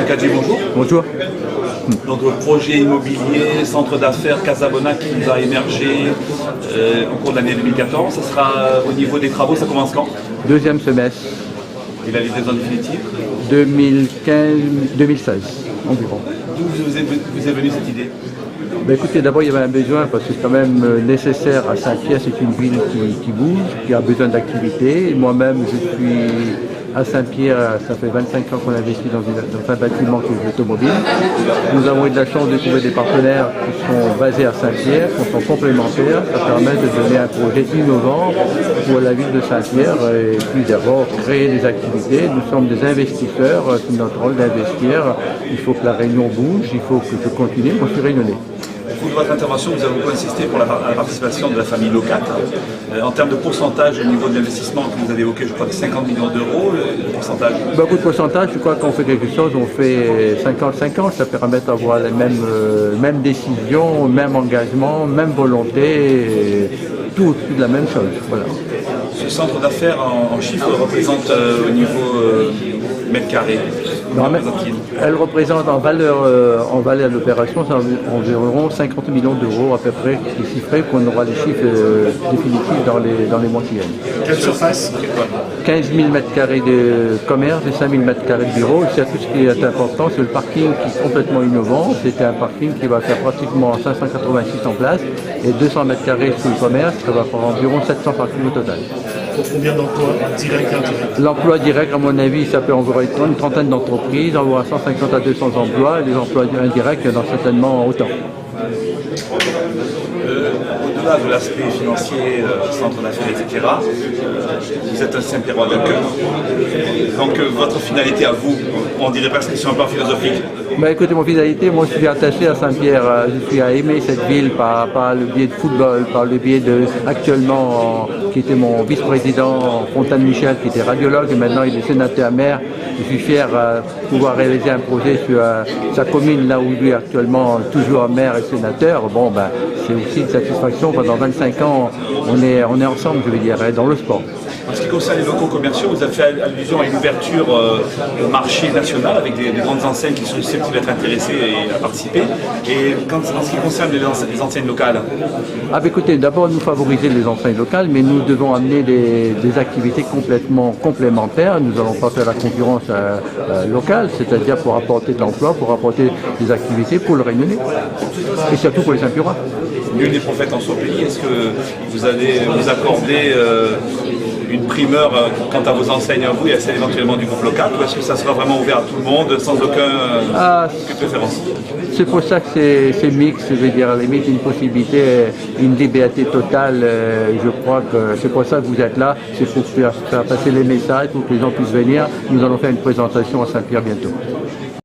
Kadji, bonjour. Bonjour. Donc projet immobilier, centre d'affaires Casabona qui va émerger au cours de l'année 2014. Ça sera au niveau des travaux, ça commence quand? Deuxième semestre. Et la livraison définitive 2016 environ. D'où vous est venue cette idée? Ben écoutez, d'abord il y avait un besoin parce que c'est quand même nécessaire à Saint-Pierre, c'est une ville qui bouge, qui a besoin d'activité. Moi-même je suis à Saint-Pierre, ça fait 25 ans qu'on investit dans un bâtiment qui est automobile. Nous avons eu de la chance de trouver des partenaires qui sont basés à Saint-Pierre, qui sont complémentaires. Ça permet de donner un projet innovant pour la ville de Saint-Pierre et puis d'abord créer des activités. Nous sommes des investisseurs, c'est notre rôle d'investir. Il faut que la Réunion bouge, il faut que je continue, moi je suis réunionnais. Au cours de votre intervention, vous avez beaucoup insisté pour la participation de la famille Locat. En termes de pourcentage au niveau de l'investissement que vous avez évoqué, je crois que 50 millions d'euros, le pourcentage. Beaucoup de pourcentage, je crois qu'on fait quelque chose, on fait 50-50, ça permet d'avoir les mêmes décisions, même engagement, même volonté, tout de la même chose. Voilà. Ce centre d'affaires en chiffres représente au niveau mètre carré. Elle représente en valeur de l'opération, c'est environ 50 millions d'euros à peu près, qui est chiffré, qu'on aura les chiffres définitifs dans les mois qui viennent. Quelle surface? 15 000 m² de commerce et 5 000 m² de bureau. C'est tout ce qui est important, c'est le parking qui est complètement innovant. C'est un parking qui va faire pratiquement 586 en place et 200 m² sous le commerce, ça va faire environ 700 parkings au total. Pour combien d'emplois directs et indirects? L'emploi direct, à mon avis, ça peut environ une trentaine d'entreprises, environ 150 à 200 emplois, et les emplois indirects, il y en a certainement autant. Au-delà de l'aspect financier, centre d'affaires, etc., vous êtes un Saint-Pierrois de cœur. Donc votre finalité à vous, on dirait presque sur un plan philosophique. Bah, écoutez, mon finalité, moi je suis attaché à Saint-Pierre, je suis à aimer cette ville par le biais de football, par le biais de, actuellement, qui était mon vice-président Fontaine Michel, qui était radiologue, et maintenant il est sénateur-maire. Je suis fier de pouvoir réaliser un projet sur sa commune, là où lui est actuellement toujours maire et sénateur. Bon, ben, c'est aussi une satisfaction. Pendant 25 ans, on est ensemble, je veux dire, dans le sport. En ce qui concerne les locaux commerciaux, vous avez fait allusion à une ouverture au marché national avec des grandes enseignes qui sont susceptibles d'être intéressées et à participer. Et en ce qui concerne les enseignes locales? Ah, bah, écoutez, d'abord nous favoriser les enseignes locales, mais nous devons amener des activités complètement complémentaires. Nous n'allons pas faire la concurrence locale, c'est-à-dire pour apporter de l'emploi, pour apporter des activités pour le Réunionnais et surtout pour les Saint-Pierrois. Nul n'est prophète en son pays. Est-ce que vous allez vous accorder une primeur quant à vos enseignes à vous et à celle éventuellement du groupe local, ou est-ce que ça sera vraiment ouvert à tout le monde sans aucune préférence? C'est pour ça que c'est mix, je veux dire, à la limite une possibilité, une liberté totale. Je crois que c'est pour ça que vous êtes là, c'est pour faire passer les messages, pour que les gens puissent venir. Nous allons faire une présentation à Saint-Pierre bientôt.